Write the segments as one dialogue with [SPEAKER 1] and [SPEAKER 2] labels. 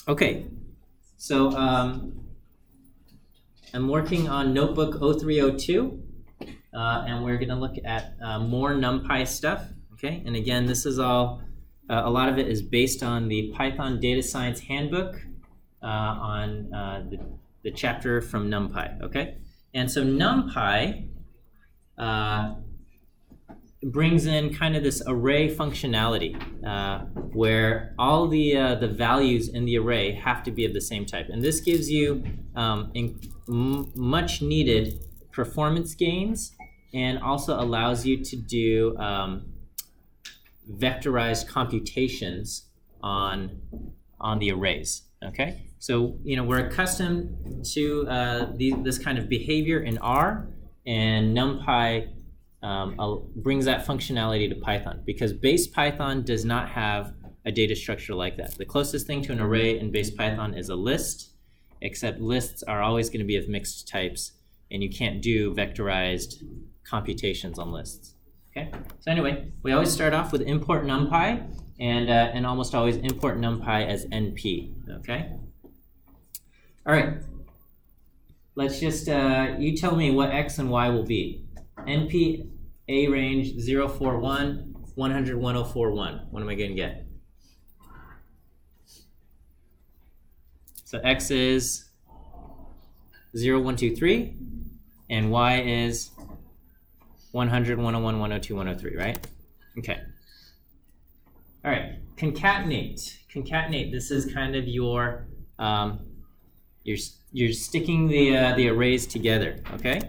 [SPEAKER 1] Okay, so I'm working on notebook 0302, and we're going to look at more Numpy stuff. Okay, and again, this is all, a lot of it is based on the Python Data Science Handbook on the chapter from Numpy. Okay, and so Numpy brings in kind of this array functionality where all the values in the array have to be of the same type. And this gives you much needed performance gains and also allows you to do vectorized computations on the arrays. Okay, so we're accustomed to this kind of behavior in R, and NumPy brings that functionality to Python because base Python does not have a data structure like that. The closest thing to an array in base Python is a list, except lists are always going to be of mixed types, and you can't do vectorized computations on lists. Okay. So anyway, we always start off with import NumPy, and almost always import NumPy as NP. Okay. All right. Let's just you tell me what x and y will be. NP A range 041, 100, 1041. What am I going to get? So x is 0, 1, 2, 3, and y is 100, 101, 102, 103, right? Okay. All right. Concatenate. Concatenate. This is kind of your you're sticking the arrays together. Okay.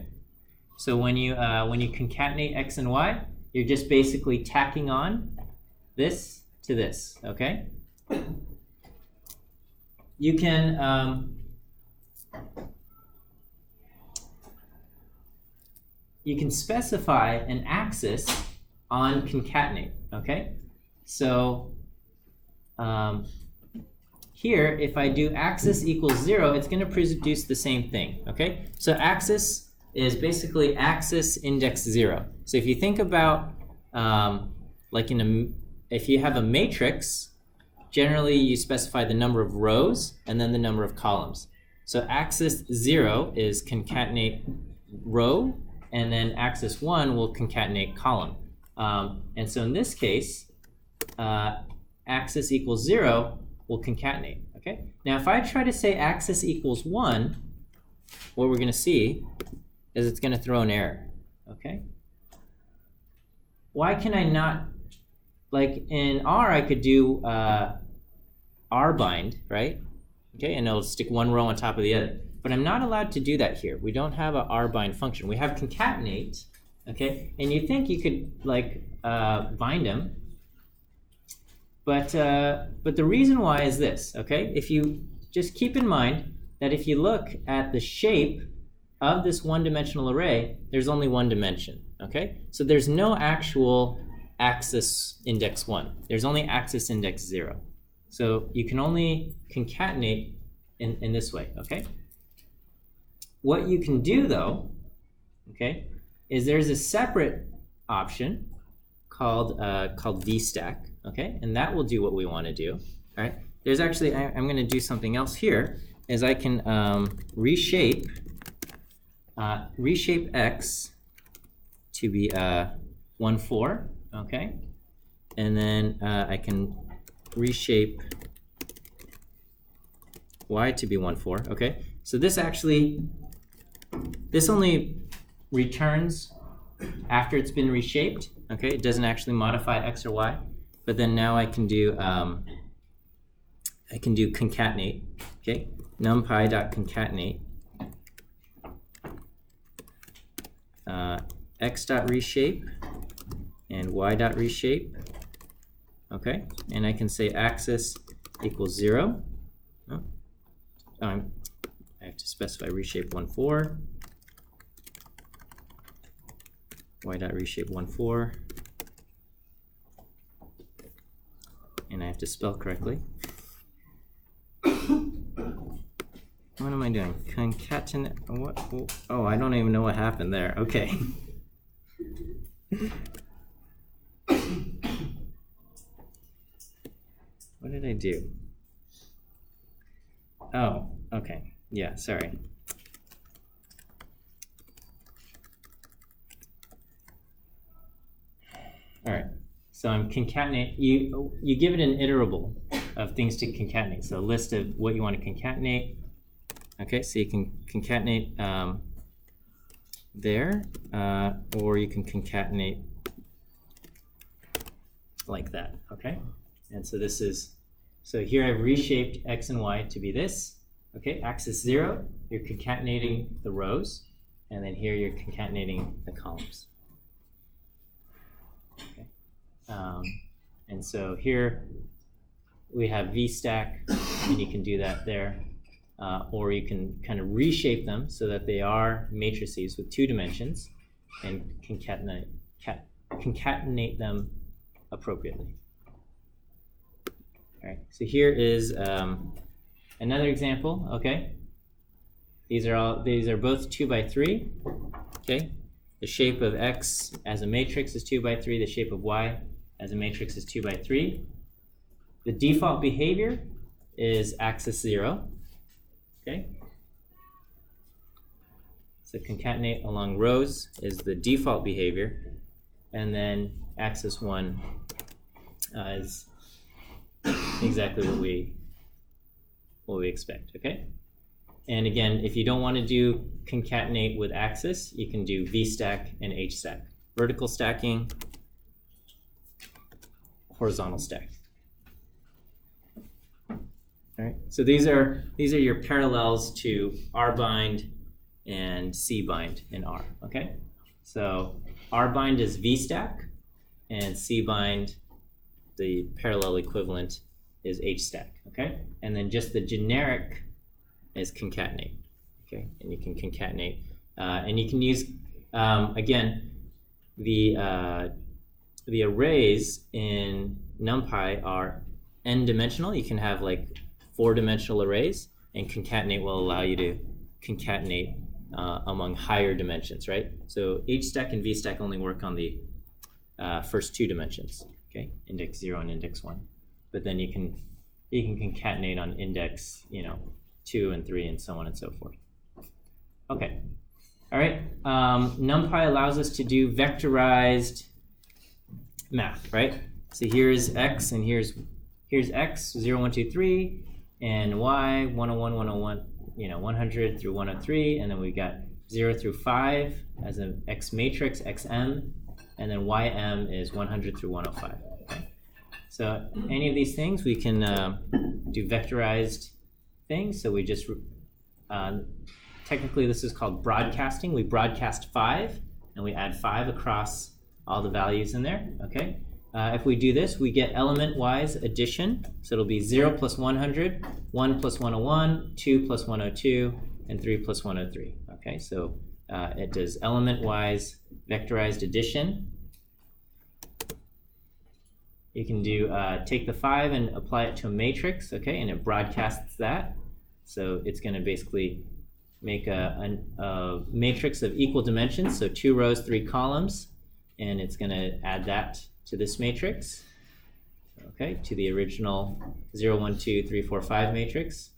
[SPEAKER 1] So when you concatenate x and y, you're just basically tacking on this to this. Okay. You can specify an axis on concatenate. Okay. So here, if I do axis equals 0, it's going to produce the same thing. Okay. So axis is basically axis index 0. So if you think about like if you have a matrix, generally you specify the number of rows and then the number of columns. So axis 0 is concatenate row, and then axis 1 will concatenate column. And so in this case, axis equals 0 will concatenate. Okay. Now if I try to say axis equals 1, what we're going to see is it's going to throw an error. Okay. Why can I not, like in R, I could do R bind, right? Okay, and it'll stick one row on top of the other. But I'm not allowed to do that here. We don't have a R bind function. We have concatenate, okay? And you think you could like bind them, but the reason why is this, okay? If you just keep in mind that if you look at the shape of this one-dimensional array, there's only one dimension, okay? So there's no actual axis index 1. There's only axis index 0. So you can only concatenate in this way, okay? What you can do, though, okay, is there's a separate option called vstack, okay? And that will do what we want to do, all right? There's actually, I'm going to do something else here, is I can reshape x to be 1, 4, okay? And then I can reshape y to be 1, 4, okay? So this only returns after it's been reshaped, okay? It doesn't actually modify x or y, but then now I can do concatenate, okay? numpy.concatenate x.reshape and y.reshape, okay? And I can say axis equals 0. Oh, I have to specify reshape 1, 4, y.reshape 1, 4, and I have to spell correctly. What am I doing? Concatenate, what? Oh, I don't even know what happened there. Okay. What did I do? Oh, okay. Yeah, sorry. All right. So I'm concatenate. You give it an iterable of things to concatenate. So a list of what you want to concatenate. Okay, so you can concatenate there, or you can concatenate like that. Okay, and so this is, so here I've reshaped x and y to be this. Okay, axis 0, you're concatenating the rows, and then here you're concatenating the columns. Okay. And so here we have v-stack, and you can do that there. Or you can kind of reshape them so that they are matrices with 2 dimensions and concatenate them appropriately. All right, so here is another example. Okay, these are both 2 by 3. Okay, the shape of x as a matrix is 2 by 3. The shape of y as a matrix is 2 by 3. The default behavior is axis 0. Okay. So concatenate along rows is the default behavior, and then axis 1 is exactly what we expect. Okay. And again, if you don't want to do concatenate with axis, you can do v-stack and h-stack. Vertical stacking, horizontal stack. All right, so these are your parallels to R-bind and C-bind in R, okay? So R-bind is V-stack, and C-bind, the parallel equivalent, is H-stack, okay? And then just the generic is concatenate, okay? And you can concatenate, and you can use, again, the arrays in Numpy are n-dimensional. You can have like 4-dimensional arrays, and concatenate will allow you to concatenate among higher dimensions, right? So H-stack and V-stack only work on the first 2 dimensions, okay? Index 0 and index 1. But then you can concatenate on index, 2 and 3 and so on and so forth. Okay, all right. Numpy allows us to do vectorized math, right? So here's x and here's x, 0, 1, 2, 3, and y, 101, 101, 100 through 103, and then we got 0 through 5 as an x matrix, xm, and then ym is 100 through 105. Okay? So any of these things we can do vectorized things. So we just, technically this is called broadcasting. We broadcast 5, and we add 5 across all the values in there, okay? If we do this, we get element-wise addition. So it'll be 0 plus 100, 1 plus 101, 2 plus 102, and 3 plus 103. Okay, so it does element-wise vectorized addition. You can do take the 5 and apply it to a matrix, okay, and it broadcasts that. So it's going to basically make a matrix of equal dimensions, so 2 rows, 3 columns, and it's going to add that to this matrix, okay, to the original 0, 1, 2, 3, 4, 5 matrix.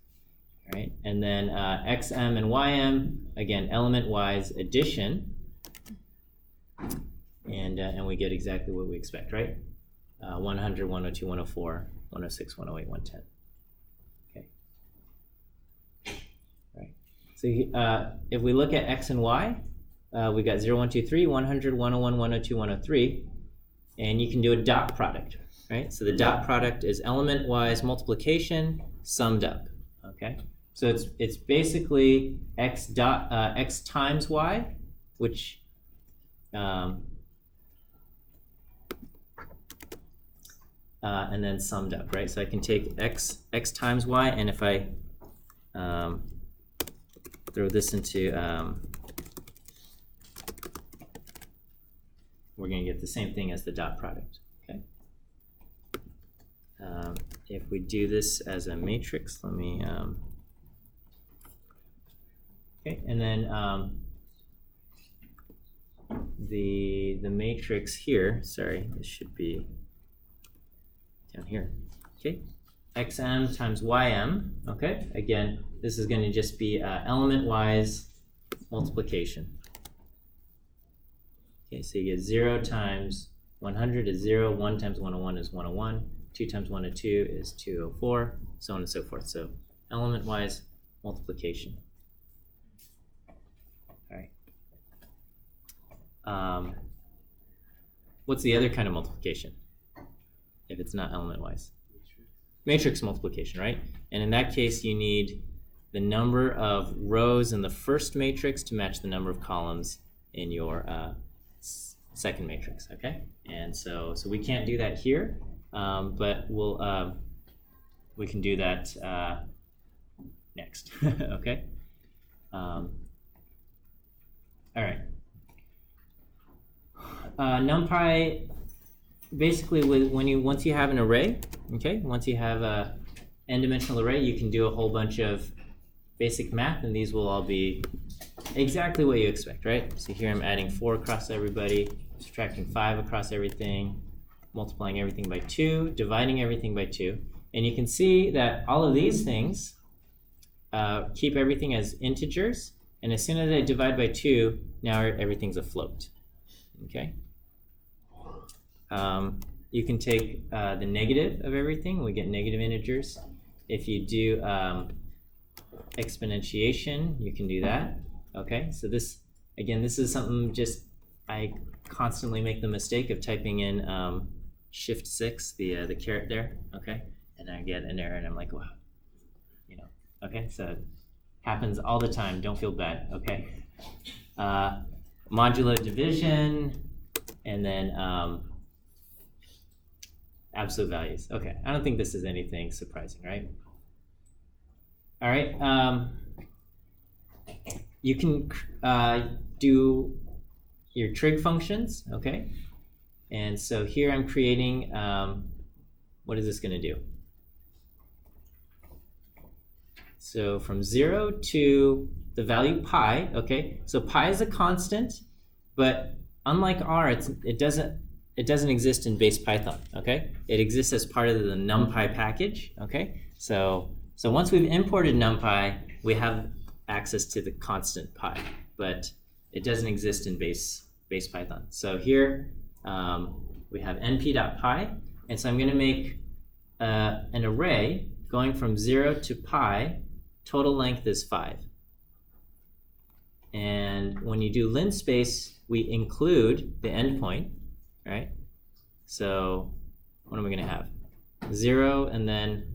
[SPEAKER 1] All right, and then xm and ym, again, element-wise addition, and we get exactly what we expect, right? 100, 102, 104, 106, 108, 110. Okay. All right. So if we look at x and y, we got 0, 1, 2, 3, 100, 101, 102, 103. And you can do a dot product, right? So the dot product is element-wise multiplication summed up, okay? So it's basically x times y, which and then summed up, right? So I can take x times y, and if I throw this into we're going to get the same thing as the dot product, okay? If we do this as a matrix, let me, okay, and then the matrix here, sorry, this should be down here, okay? xm times ym, okay? Again, this is going to just be element-wise multiplication. Okay, so you get 0 times 100 is 0, 1 times 101 is 101, 2 times 102 is 204, so on and so forth. So element-wise multiplication. All right. What's the other kind of multiplication if it's not element-wise? Matrix multiplication, right? And in that case, you need the number of rows in the first matrix to match the number of columns in your second matrix, okay? And so we can't do that here, but we can do that next, okay? All right. Numpy, basically, once you have an array, okay, once you have a n-dimensional array, you can do a whole bunch of basic math, and these will all be exactly what you expect, right? So here I'm adding 4 across everybody, subtracting 5 across everything, multiplying everything by 2, dividing everything by 2, and you can see that all of these things keep everything as integers, and as soon as I divide by 2, now everything's a float, okay? You can take the negative of everything. We get negative integers. If you do exponentiation, you can do that. Okay, so this, again, this is something just I constantly make the mistake of typing in Shift 6, the caret there. Okay, and I get an error, and I'm like, wow, you know. Okay, so it happens all the time. Don't feel bad. Okay, modulo division, and then absolute values. Okay, I don't think this is anything surprising, right? All right, you can do your trig functions, okay? And so here I'm creating, what is this gonna do? So from 0 to the value pi, okay? So pi is a constant, but unlike R, it doesn't exist in base Python, okay? It exists as part of the Numpy package, okay? So once we've imported Numpy, we have access to the constant pi, but it doesn't exist in base Python. So here we have np.pi, and so I'm going to make an array going from 0 to pi. Total length is 5. And when you do linspace, we include the endpoint, right? So what am I going to have? 0, and then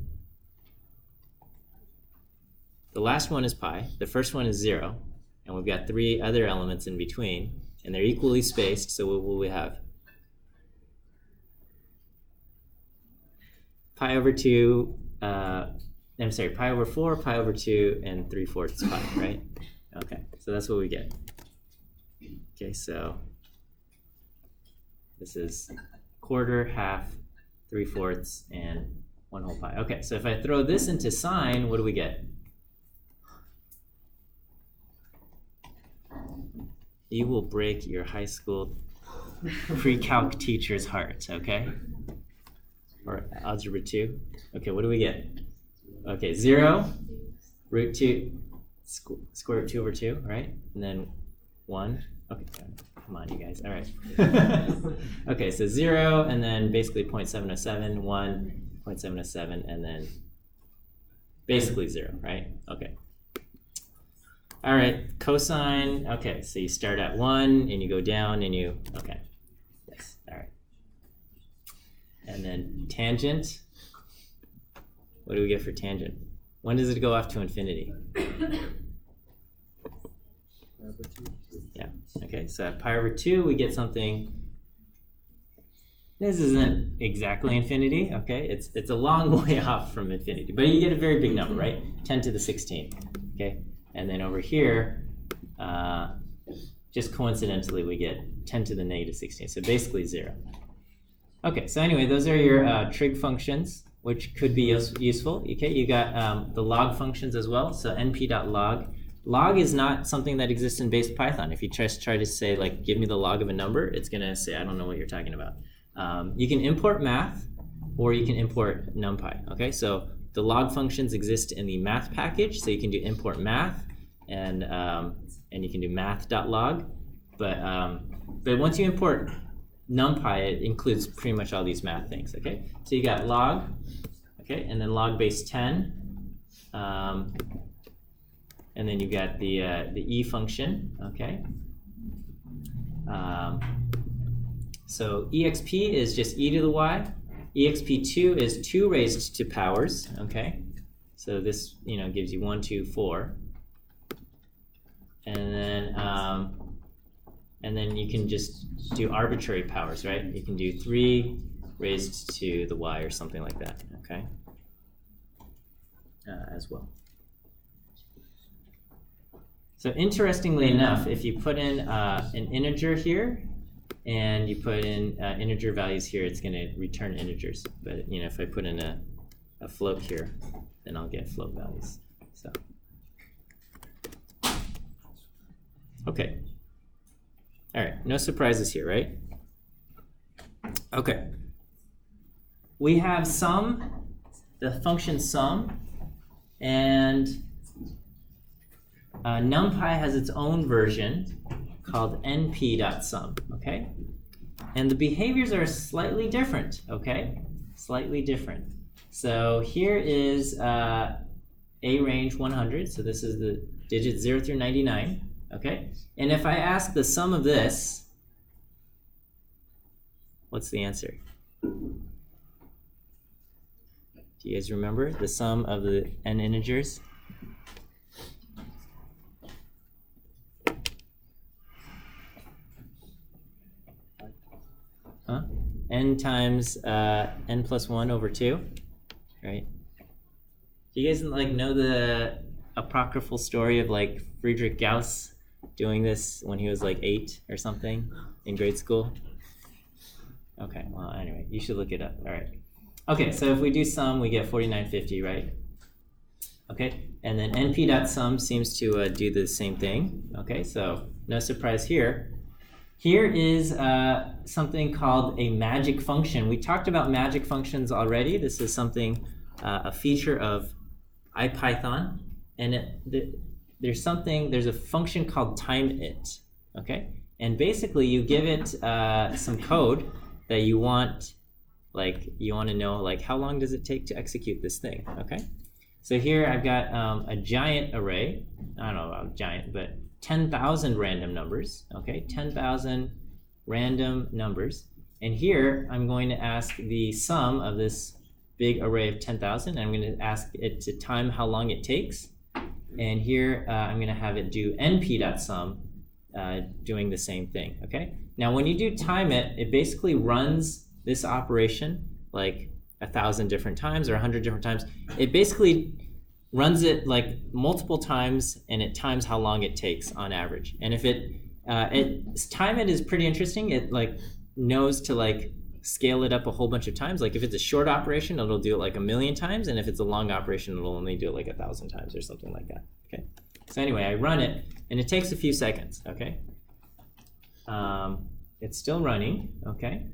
[SPEAKER 1] the last one is pi. The first one is 0, and we've got 3 other elements in between, and they're equally spaced. So what will we have? Pi over 2. I'm sorry, pi over 4, pi over 2, and 3/4 pi, right? Okay, so that's what we get. Okay, so this is quarter, half, 3/4, and 1 whole pi. Okay, so if I throw this into sine, what do we get? You will break your high school pre-calc teacher's heart, okay? Or algebra 2. Okay, what do we get? Okay, 0, root 2, square root 2 over 2, right? And then 1. Okay, come on, you guys. All right. Okay, so 0, and then basically 0.707, 1, 0.707, and then basically 0, right? Okay. All right, cosine. Okay, so you start at 1, and you go down, and you, okay. Yes, all right. And then tangent. What do we get for tangent? When does it go off to infinity? Yeah, okay, so at pi over 2, we get something. This isn't exactly infinity, okay? It's a long way off from infinity, but you get a very big number, right? 10 to the 16, okay? And then over here, just coincidentally, we get 10 to the negative 16, so basically 0. Okay, so anyway, those are your trig functions, which could be useful. Okay, you got the log functions as well, so np.log. Log is not something that exists in base Python. If you just try to say, like, give me the log of a number, it's gonna say, I don't know what you're talking about. You can import math, or you can import Numpy. Okay, so the log functions exist in the math package, so you can do import math, and you can do math.log. But once you import Numpy, it includes pretty much all these math things. Okay, so you got log, okay, and then log base 10, and then you got the e function. Okay. So exp is just e to the y. exp2 is 2 raised to powers. Okay, so this gives you 1, 2, 4, and then you can just do arbitrary powers, right? You can do 3 raised to the y or something like that. Okay, as well. So interestingly enough, if you put in an integer here, and you put in integer values here, it's going to return integers. But if I put in a float here, then I'll get float values. So, okay. All right, no surprises here, right? Okay. We have sum, the function sum, and Numpy has its own version called np.sum, okay? And the behaviors are slightly different, okay? Slightly different. So here is a range 100, so this is the digits 0 through 99, okay? And if I ask the sum of this, what's the answer? Do you guys remember the sum of the n integers? Huh? N times n plus 1 over 2, right? Do you guys know the apocryphal story of Friedrich Gauss doing this when he was 8 or something in grade school? Okay, well anyway, you should look it up. All right. Okay, so if we do sum, we get 4950, right? Okay, and then np.sum seems to do the same thing. Okay, so no surprise here. Here is something called a magic function. We talked about magic functions already. This is something, a feature of IPython, and there's a function called timeIt. Okay, and basically you give it some code that you want, you want to know how long does it take to execute this thing. Okay, so here I've got a giant array. I don't know about giant, but 10,000 random numbers, okay? 10,000 random numbers. And here, I'm going to ask the sum of this big array of 10,000. I'm going to ask it to time how long it takes. And here, I'm going to have it do np.sum, doing the same thing, okay? Now, when you do timeIt, it basically runs this operation 1,000 different times or 100 different times. It basically runs it multiple times, and it times how long it takes on average. And if timeIt is pretty interesting. It knows to scale it up a whole bunch of times. If it's a short operation, it'll do it 1,000,000 times, and if it's a long operation, it'll only do it 1,000 times or something like that. Okay. So anyway, I run it, and it takes a few seconds. Okay. It's still running. Okay.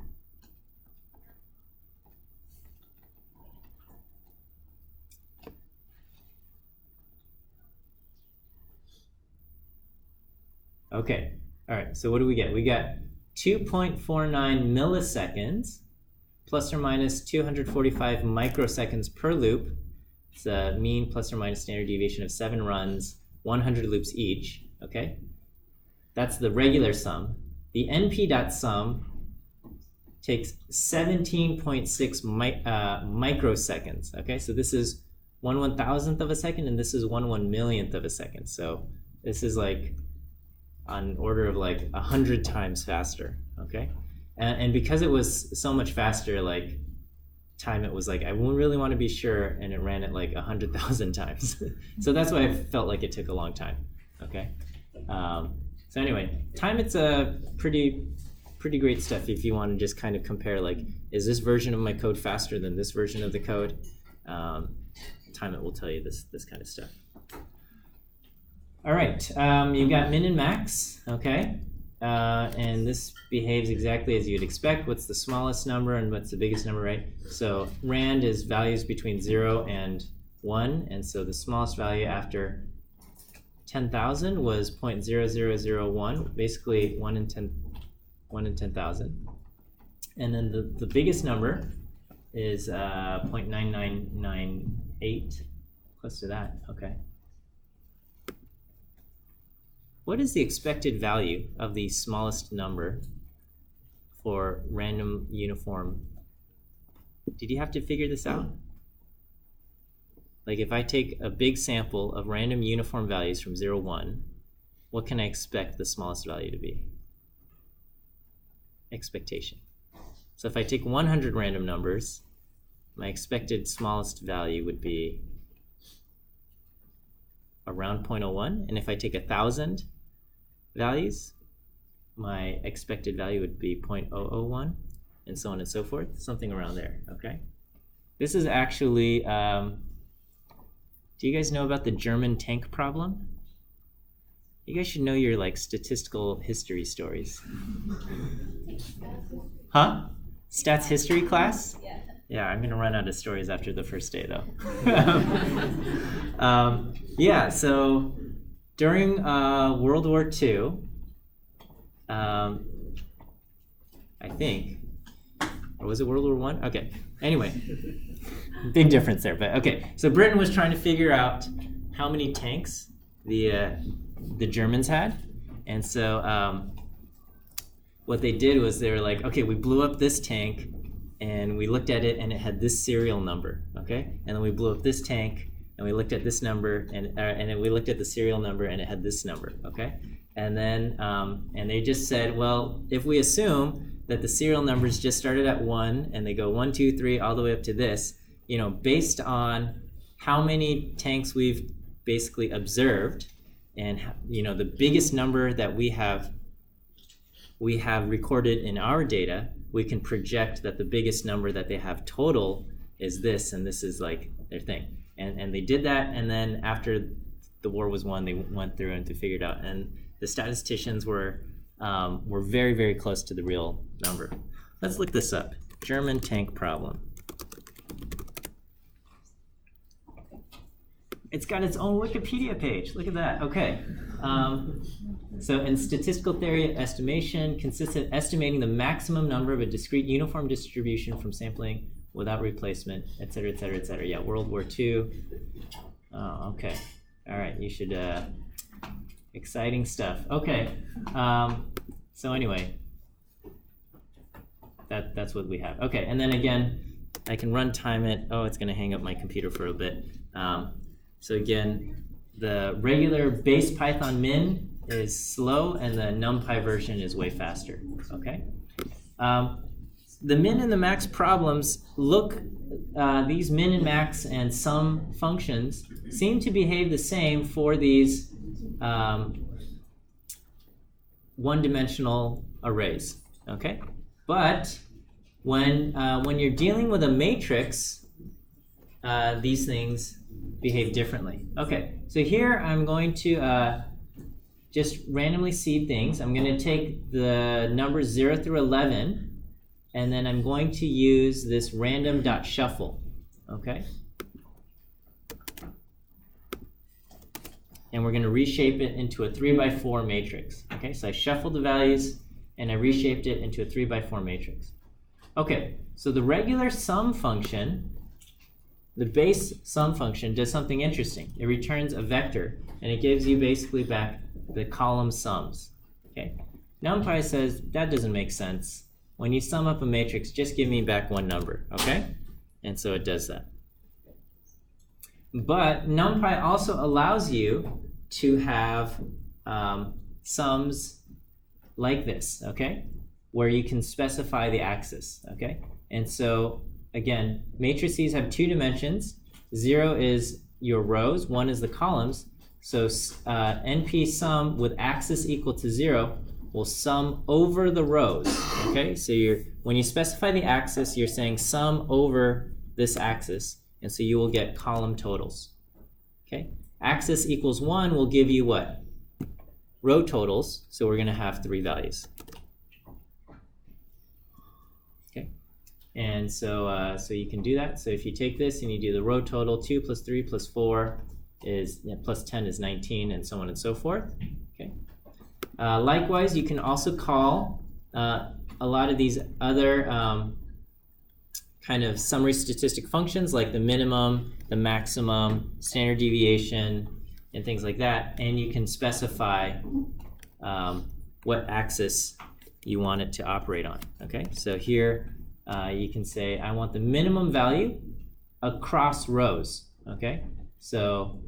[SPEAKER 1] Okay, all right, so what do we get? We got 2.49 milliseconds plus or minus 245 microseconds per loop. It's a mean plus or minus standard deviation of 7 runs, 100 loops each, okay? That's the regular sum. The np.sum takes 17.6 microseconds, okay? So this is 1/1000th of a second, and this is 1/1,000,000th of a second. So this is on order of 100 times faster, okay? And because it was so much faster, timeIt was I really want to be sure, and it ran it 100,000 times. So that's why I felt it took a long time, okay? So anyway, timeIt's a pretty great stuff if you want to just kind of compare, is this version of my code faster than this version of the code? timeIt will tell you this kind of stuff. All right, you've got min and max, okay? and this behaves exactly as you'd expect. What's the smallest number and what's the biggest number, right? So rand is values between 0 and 1, and so the smallest value after 10,000 was 0.0001, basically 1 in 10,000. And then the biggest number is 0.9998, close to that, okay. What is the expected value of the smallest number for random uniform? Did you have to figure this out? Like if I take a big sample of random uniform values from 0, 1, what can I expect the smallest value to be? Expectation. So if I take 100 random numbers, my expected smallest value would be around 0.01. And if I take 1,000 values, my expected value would be 0.001, and so on and so forth, something around there, okay? This is actually, do you guys know about the German tank problem? You guys should know your like statistical history stories. Huh? Stats history class? Yeah, I'm gonna run out of stories after the first day though. Yeah, so during World War II, I think, or was it World War I? Okay, anyway, big difference there, but okay. So Britain was trying to figure out how many tanks the Germans had, and so what they did was they were like, okay, we blew up this tank, and we looked at it, and it had this serial number, okay? And then we blew up this tank, and we looked at this number, and then we looked at the serial number, and it had this number, okay? And then, and they just said, well, if we assume that the serial numbers just started at 1, and they go 1, 2, 3, all the way up to this, you know, based on how many tanks we've basically observed, and, you know, the biggest number that we have recorded in our data, we can project that the biggest number that they have total is this, and this is like their thing. And they did that, and then after the war was won, they went through and they figured out, and the statisticians were very, very close to the real number. Let's look this up. German tank problem. It's got its own Wikipedia page. Look at that. Okay. So in statistical theory, estimation consists of estimating the maximum number of a discrete uniform distribution from sampling without replacement, et cetera, et cetera, et cetera. Yeah, World War II. Oh, okay. All right, you should, exciting stuff. Okay, so anyway, that's what we have. Okay, and then again, I can run time it. Oh, it's gonna hang up my computer for a bit. So again, the regular base Python min is slow, and the Numpy version is way faster, okay? The min and the max problems look, these min and max and sum functions seem to behave the same for these one-dimensional arrays, okay? But when you're dealing with a matrix, these things behave differently. Okay, so here I'm going to just randomly seed things. I'm going to take the numbers 0 through 11, and then I'm going to use this random.shuffle, okay? And we're going to reshape it into a 3x4 matrix, okay? So I shuffled the values, and I reshaped it into a 3x4 matrix. Okay, so the regular sum function, the base sum function, does something interesting. It returns a vector, and it gives you basically back the column sums, okay? Numpy says, that doesn't make sense. When you sum up a matrix, just give me back one number, okay? And so it does that. But Numpy also allows you to have sums like this, okay? Where you can specify the axis, okay? And so, again, matrices have 2 dimensions. 0 is your rows, 1 is the columns. So NP sum with axis equal to 0 will sum over the rows, okay? So when you specify the axis, you're saying sum over this axis, and so you will get column totals, okay? Axis equals 1 will give you what? row totals, so we're going to have 3 values. Okay, and so you can do that. So if you take this and you do the row total, 2 plus 3 plus 4 is plus 10 is 19, and so on and so forth. Okay. Likewise, you can also call a lot of these other kind of summary statistic functions like the minimum, the maximum, standard deviation, and things like that, and you can specify what axis you want it to operate on. Okay, so here you can say I want the minimum value across rows. Okay, so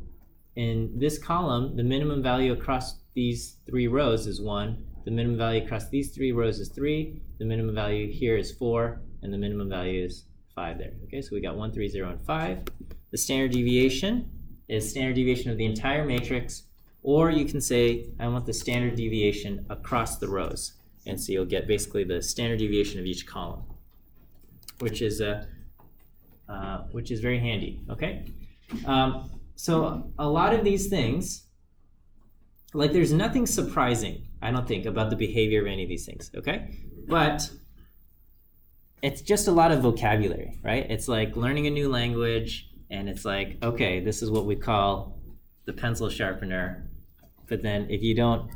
[SPEAKER 1] in this column, the minimum value across these 3 rows is 1. The minimum value across these 3 rows is 3. The minimum value here is 4, and the minimum value is 5 there. Okay, so we got 1, 3, 0, and 5. The standard deviation is standard deviation of the entire matrix, or you can say I want the standard deviation across the rows, and so you'll get basically the standard deviation of each column, which is very handy. Okay, so a lot of these things, like there's nothing surprising, I don't think, about the behavior of any of these things. Okay, but it's just a lot of vocabulary, right? It's like learning a new language, and it's like, okay, this is what we call the pencil sharpener. But then if you don't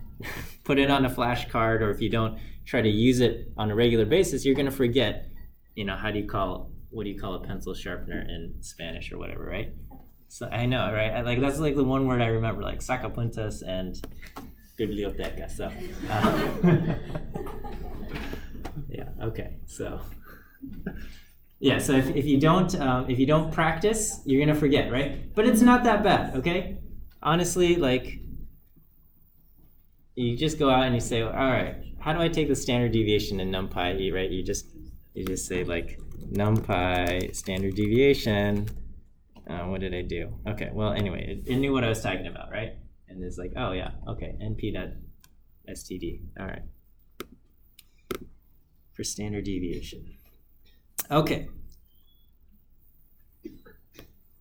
[SPEAKER 1] put it on a flashcard, or if you don't try to use it on a regular basis, you're going to forget, what do you call a pencil sharpener in Spanish or whatever, right? So I know, right? Like that's like the one word I remember, like sacapuntas and biblioteca. So yeah, okay, so. Yeah, so if you don't practice, you're gonna forget, right? But it's not that bad, okay? Honestly, like you just go out and you say, all right, how do I take the standard deviation in Numpy, right? You just say like Numpy standard deviation. What did I do? Okay, well anyway, it knew what I was talking about, right? And it's like, oh yeah, okay, np.std. All right, for standard deviation. Okay.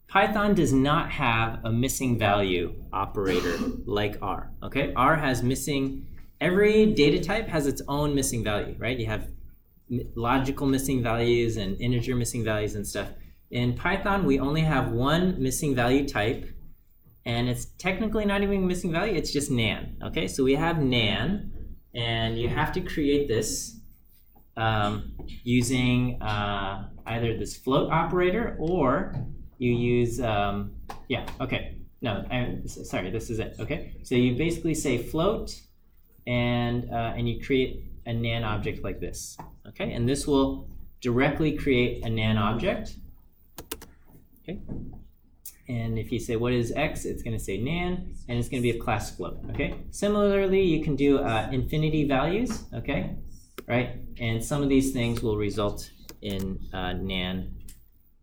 [SPEAKER 1] Python does not have a missing value operator like R. Okay, R has missing. Every data type has its own missing value, right? You have logical missing values and integer missing values and stuff. In Python, we only have one missing value type, and it's technically not even a missing value. It's just nan. Okay, so we have nan, and you have to create this using either this float operator, or you use, sorry, this is it, okay? So you basically say float, and you create a nan object like this, okay? And this will directly create a nan object, okay? And if you say, what is x? It's gonna say nan, and it's gonna be of class float, okay? Similarly, you can do infinity values, okay? Right? And some of these things will result in nan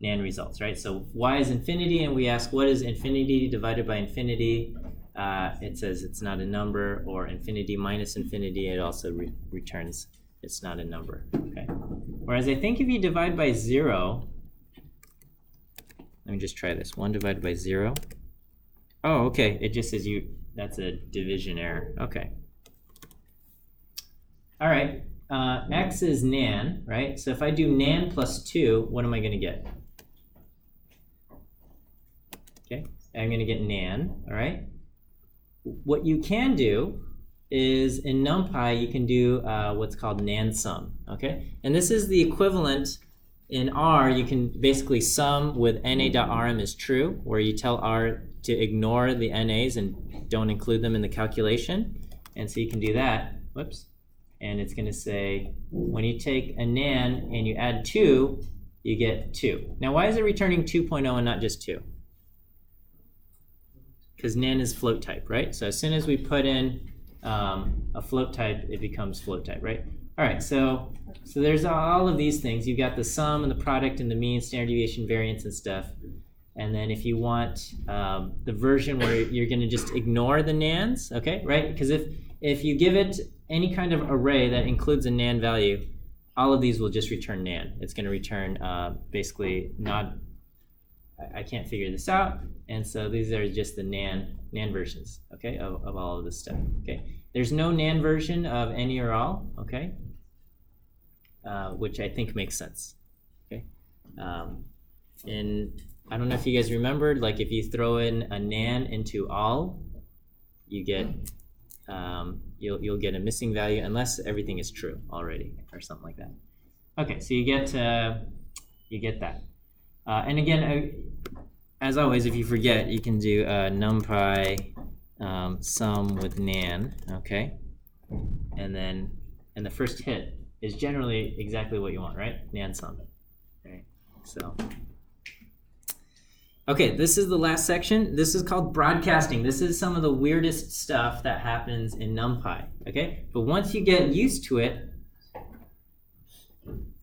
[SPEAKER 1] results, right? So y is infinity, and we ask what is infinity divided by infinity. It says it's not a number, or infinity minus infinity, it also returns it's not a number, okay? Whereas I think if you divide by 0, let me just try this, 1 divided by 0. Oh, okay, it just says that's a division error, okay. All right. X is nan, right? So if I do nan plus 2, what am I going to get? Okay, I'm going to get nan, all right? What you can do is in NumPy, you can do what's called nan sum, okay? And this is the equivalent in R. You can basically sum with na.rm is true, where you tell R to ignore the NAs and don't include them in the calculation. And so you can do that. Whoops. And it's going to say, when you take a nan and you add 2, you get 2. Now, why is it returning 2.0 and not just 2? Because nan is float type, right? So as soon as we put in a float type, it becomes float type, right? All right, so there's all of these things. You've got the sum and the product and the mean, standard deviation, variance, and stuff. And then if you want the version where you're going to just ignore the nans, okay, right? Because if you give it any kind of array that includes a nan value, all of these will just return nan. It's going to return basically not, I can't figure this out. And so these are just the nan versions, okay? okay, of all of this stuff, okay? There's no NaN version of any or all, okay? Which I think makes sense, okay? And I don't know if you guys remembered, like if you throw in a NaN into all, you get, you'll get a missing value unless everything is true already or something like that. Okay, so you get that. And again, as always, if you forget, you can do numpy sum with NaN, okay? And the first hit is generally exactly what you want, right? NaN sum, right? So, okay, this is the last section. This is called broadcasting. This is some of the weirdest stuff that happens in NumPy, okay? But once you get used to it,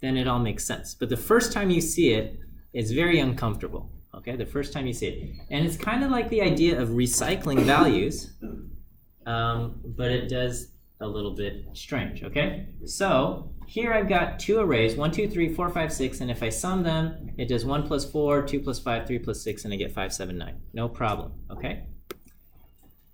[SPEAKER 1] then it all makes sense. But the first time you see it, it's very uncomfortable, okay? The first time you see it. And it's kind of like the idea of recycling values, but it does a little bit strange, okay? So here I've got two arrays, 1, 2, 3, 4, 5, 6, and if I sum them, it does 1 plus 4, 2 plus 5, 3 plus 6, and I get 5, 7, 9. No problem, okay?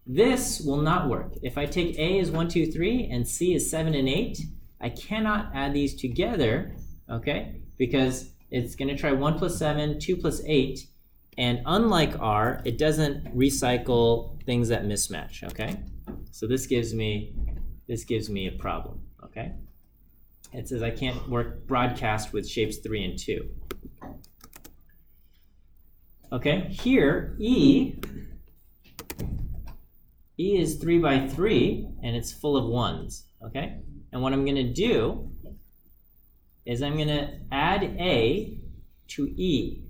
[SPEAKER 1] This will not work. If I take A as 1, 2, 3, and C is 7 and 8, I cannot add these together, okay? Because it's going to try 1 plus 7, 2 plus 8, and unlike R, it doesn't recycle things that mismatch, okay? So this gives me a problem, okay? It says I can't broadcast with shapes 3 and 2. Okay, here E is 3 by 3, and it's full of ones, okay? And what I'm going to do is I'm going to add A to E.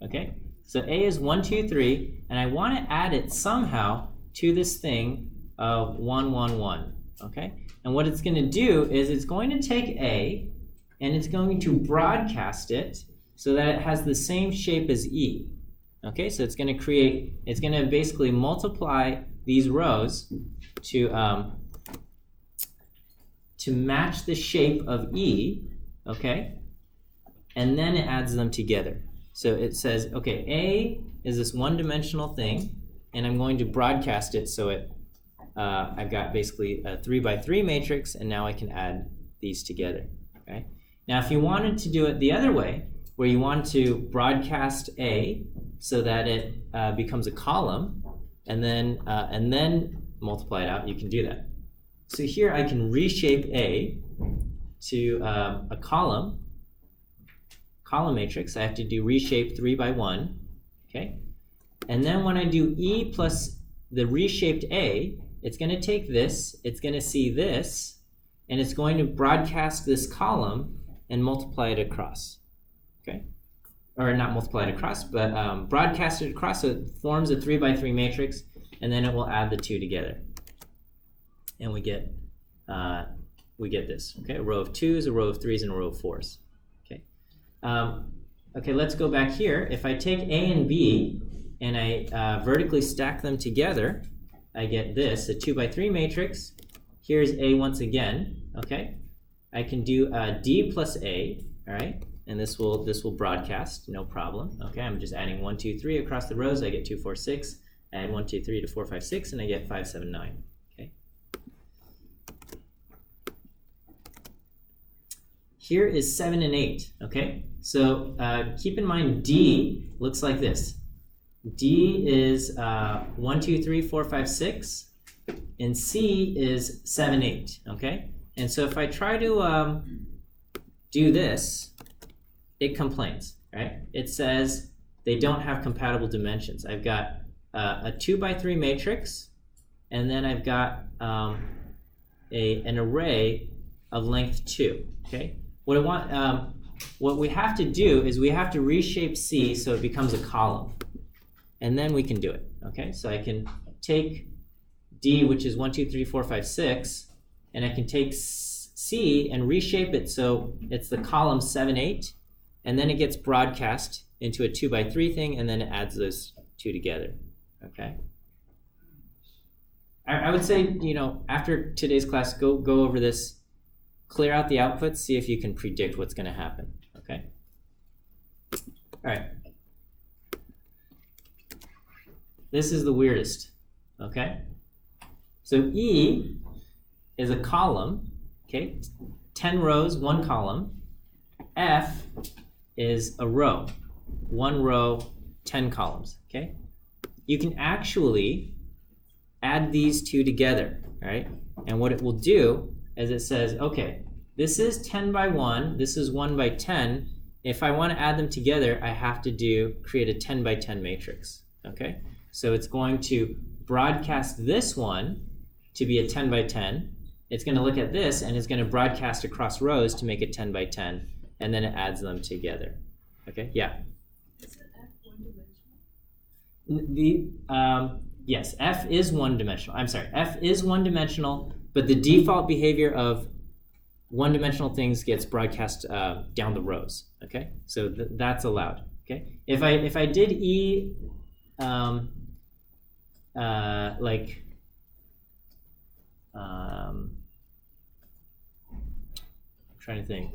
[SPEAKER 1] Okay, so A is 1, 2, 3, and I want to add it somehow to this thing of 1, 1, 1. Okay, and what it's going to do is it's going to take A and it's going to broadcast it so that it has the same shape as E. Okay, so it's going to basically multiply these rows to match the shape of E, okay? And then it adds them together. So it says, okay, A is this one-dimensional thing, and I'm going to broadcast it so I've got basically a 3 by 3 matrix, and now I can add these together, okay? Now, if you wanted to do it the other way, where you want to broadcast A so that it becomes a column, and then multiply it out, you can do that. So here I can reshape A to a column matrix. I have to do reshape 3 by 1, okay? And then when I do E plus the reshaped A, it's going to take this, it's going to see this, and it's going to broadcast this column and multiply it across, okay? Or not multiply it across, but broadcast it across so it forms a 3 by 3 matrix, and then it will add the two together. And we get this, okay? A row of 2s, a row of 3s, and a row of 4s, okay? Okay, let's go back here. If I take A and B and I vertically stack them together, I get this, a 2 by 3 matrix. Here's A once again, okay? I can do D plus A, all right? And this will broadcast, no problem, okay? I'm just adding 1, 2, 3 across the rows. I get 2, 4, 6. I add 1, 2, 3 to 4, 5, 6, and I get 5, 7, 9. Here is 7 and 8, okay? So keep in mind D looks like this. D is 1, 2, 3, 4, 5, 6, and C is 7, 8, okay? And so if I try to do this, it complains, right? It says they don't have compatible dimensions. I've got a 2 by 3 matrix, and then I've got an array of length 2, okay? What we have to do is we have to reshape C so it becomes a column, and then we can do it, okay? So I can take D, which is 1, 2, 3, 4, 5, 6, and I can take C and reshape it so it's the column 7, 8, and then it gets broadcast into a 2 by 3 thing, and then it adds those two together, okay? I would say, you know, after today's class, go over this, clear out the outputs, see if you can predict what's going to happen, okay? All right. This is the weirdest, okay? So E is a column, okay? 10 rows, 1 column. F is a row, 1 row, 10 columns, okay? You can actually add these two together, right? And what it will do is it says, okay, this is 10 by 1, this is 1 by 10. If I want to add them together, I have to create a 10 by 10 matrix, okay? So it's going to broadcast this one to be a 10 by 10. It's going to look at this and it's going to broadcast across rows to make it 10 by 10, and then it adds them together. Okay, yeah?
[SPEAKER 2] Is F one-dimensional?
[SPEAKER 1] Yes, F is one-dimensional. I'm sorry, F is one-dimensional, but the default behavior of one-dimensional things gets broadcast down the rows. Okay, so that's allowed. Okay, if I did E, like, I'm trying to think.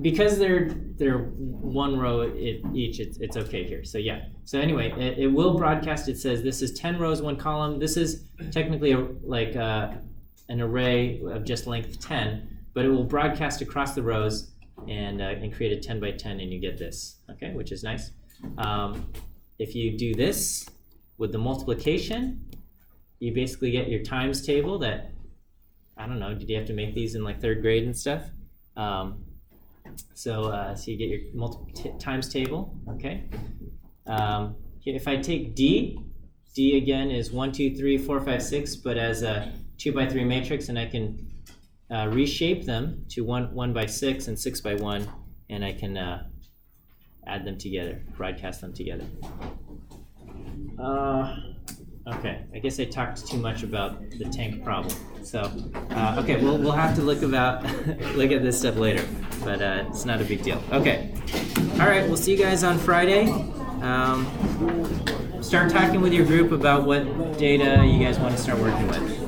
[SPEAKER 1] Because they're one row each, it's okay here. So yeah. So anyway, it will broadcast. It says this is 10 rows, 1 column. This is technically an array of just length 10, but it will broadcast across the rows and create a 10 by 10, and you get this. Okay, which is nice. If you do this with the multiplication, you basically get your times table that, I don't know, did you have to make these in like 3rd grade and stuff? So you get your times table, okay? If I take D again is 1, 2, 3, 4, 5, 6, but as a 2 by 3 matrix, and I can reshape them to 1 by 6 and 6 by 1, and I can add them together, broadcast them together. Okay, I guess I talked too much about the tank problem. So, okay, we'll have to look at this stuff later, but it's not a big deal. Okay, all right, we'll see you guys on Friday. Start talking with your group about what data you guys want to start working with.